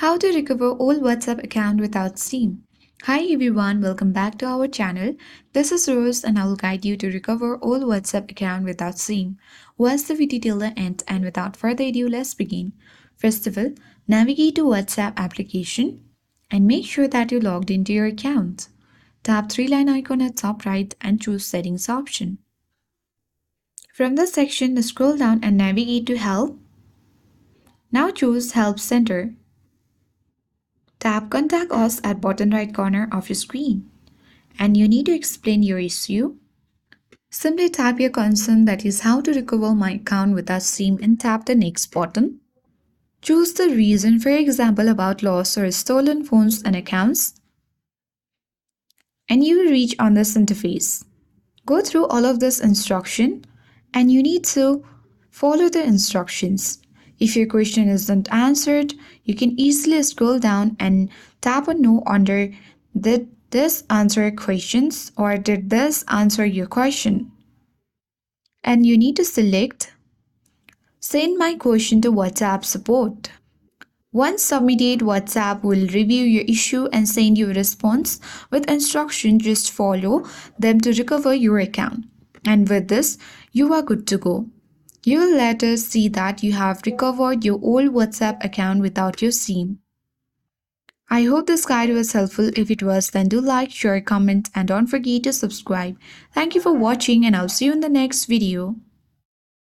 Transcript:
How to recover old WhatsApp account without SIM. Hi everyone, welcome back to our channel. This is Rose and I will guide you to recover old WhatsApp account without SIM. Watch the video till the end and without further ado, let's begin. First of all, navigate to WhatsApp application and make sure that you logged into your account. Tap three-line icon at top right and choose settings option. From the section, scroll down and navigate to help. Now choose help center. Tap Contact Us at bottom right corner of your screen. And you need to explain your issue. Simply tap your concern, that is how to recover my account without SIM, and tap the next button. Choose the reason, for example about lost or stolen phones and accounts. And you will reach on this interface. Go through all of this instruction and you need to follow the instructions. If your question isn't answered, you can easily scroll down and tap a no under did this answer questions or did this answer your question. And you need to select send my question to WhatsApp support. Once submitted, WhatsApp will review your issue and send you a response with instructions. Just follow them to recover your account. And with this, you are good to go. You will later see that you have recovered your old WhatsApp account without your SIM. I hope this guide was helpful. If it was, then do like, share, comment, and don't forget to subscribe. Thank you for watching and I'll see you in the next video.